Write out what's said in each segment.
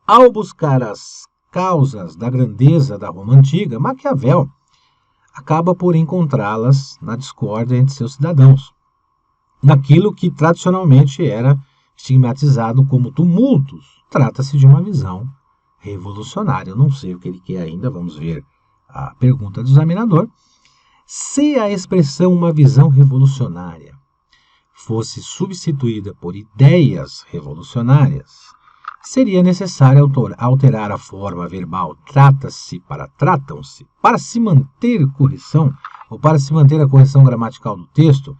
Ao buscar as causas da grandeza da Roma antiga, Maquiavel acaba por encontrá-las na discórdia entre seus cidadãos, naquilo que tradicionalmente era estigmatizado como tumultos. Trata-se de uma visão revolucionária. Eu não sei o que ele quer ainda, vamos ver a pergunta do examinador. Se a expressão uma visão revolucionária fosse substituída por ideias revolucionárias, seria necessário alterar a forma verbal trata-se para tratam-se, para se manter correção, ou para se manter a correção gramatical do texto,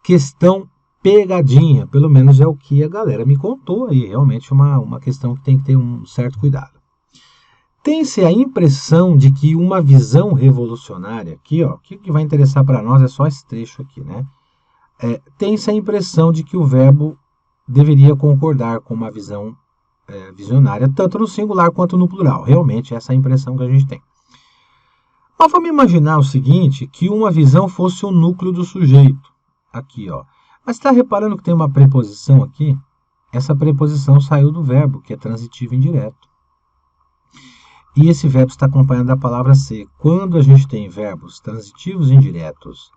questão pegadinha, pelo menos é o que a galera me contou aí, realmente uma questão que tem que ter um certo cuidado. Tem-se a impressão de que uma visão revolucionária, aqui, ó, o que vai interessar para nós é só esse trecho aqui, né? Tem-se a impressão de que o verbo deveria concordar com uma visão visionária, tanto no singular quanto no plural. Realmente, essa é a impressão que a gente tem. Mas vamos imaginar o seguinte, que uma visão fosse o núcleo do sujeito. Aqui, ó. Mas está reparando que tem uma preposição aqui? Essa preposição saiu do verbo, que é transitivo indireto. E esse verbo está acompanhado da palavra ser. Quando a gente tem verbos transitivos indiretos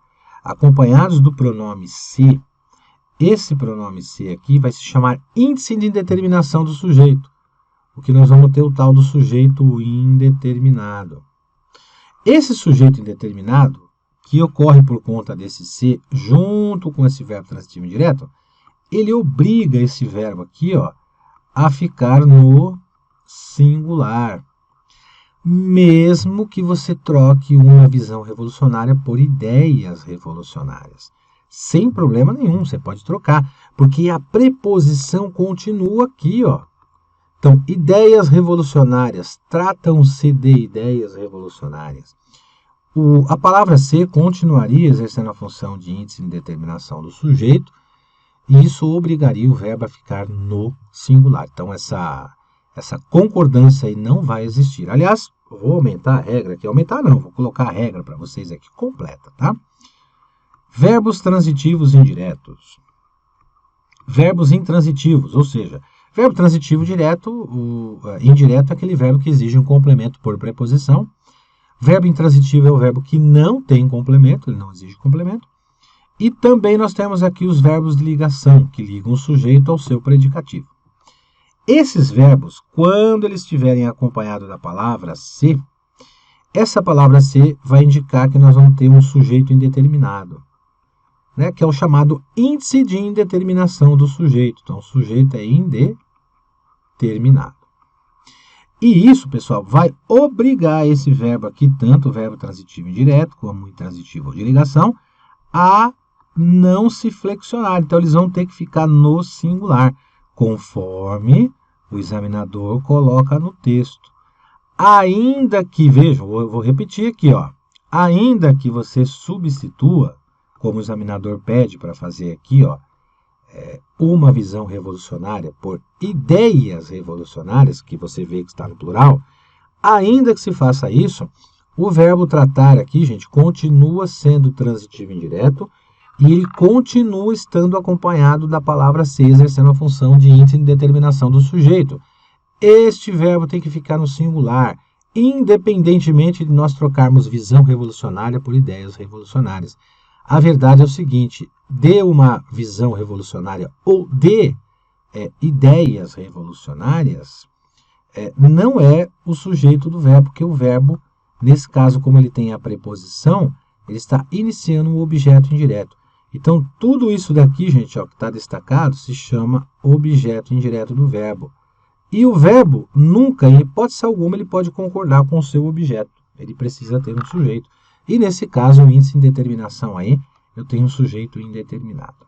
acompanhados do pronome se, esse pronome se aqui vai se chamar índice de indeterminação do sujeito, porque nós vamos ter o tal do sujeito indeterminado. Esse sujeito indeterminado, que ocorre por conta desse se, junto com esse verbo transitivo indireto, ele obriga esse verbo aqui, ó, a ficar no singular. Mesmo que você troque uma visão revolucionária por ideias revolucionárias. Sem problema nenhum, você pode trocar, porque a preposição continua aqui, ó. Então, ideias revolucionárias, tratam-se de ideias revolucionárias. A palavra ser continuaria exercendo a função de índice de determinação do sujeito, e isso obrigaria o verbo a ficar no singular. Então, essa concordância aí não vai existir. Aliás, vou aumentar a regra aqui. Aumentar não, vou colocar a regra para vocês aqui completa, tá? Verbos transitivos indiretos. Verbos intransitivos, ou seja, verbo transitivo direto, indireto é aquele verbo que exige um complemento por preposição. Verbo intransitivo é o verbo que não tem complemento, ele não exige complemento. E também nós temos aqui os verbos de ligação, que ligam o sujeito ao seu predicativo. Esses verbos, quando eles estiverem acompanhados da palavra se, essa palavra se vai indicar que nós vamos ter um sujeito indeterminado, né, que é o chamado índice de indeterminação do sujeito. Então, o sujeito é indeterminado. E isso, pessoal, vai obrigar esse verbo aqui, tanto o verbo transitivo indireto como o intransitivo de ligação, a não se flexionar. Então, eles vão ter que ficar no singular, conforme o examinador coloca no texto. Ainda que, vejam, eu vou repetir aqui, ó, ainda que você substitua, como o examinador pede para fazer aqui, ó, uma visão revolucionária por ideias revolucionárias, que você vê que está no plural, ainda que se faça isso, o verbo tratar aqui, gente, continua sendo transitivo indireto, e ele continua estando acompanhado da palavra ser, exercendo a função de índice de determinação do sujeito. Este verbo tem que ficar no singular, independentemente de nós trocarmos visão revolucionária por ideias revolucionárias. A verdade é o seguinte, de uma visão revolucionária ou de ideias revolucionárias, não é o sujeito do verbo, porque o verbo, nesse caso, como ele tem a preposição, ele está iniciando um objeto indireto. Então, tudo isso daqui, gente, ó, que está destacado, se chama objeto indireto do verbo. E o verbo, nunca, em hipótese alguma, ele pode concordar com o seu objeto. Ele precisa ter um sujeito. E, nesse caso, o índice de indeterminação aí, eu tenho um sujeito indeterminado.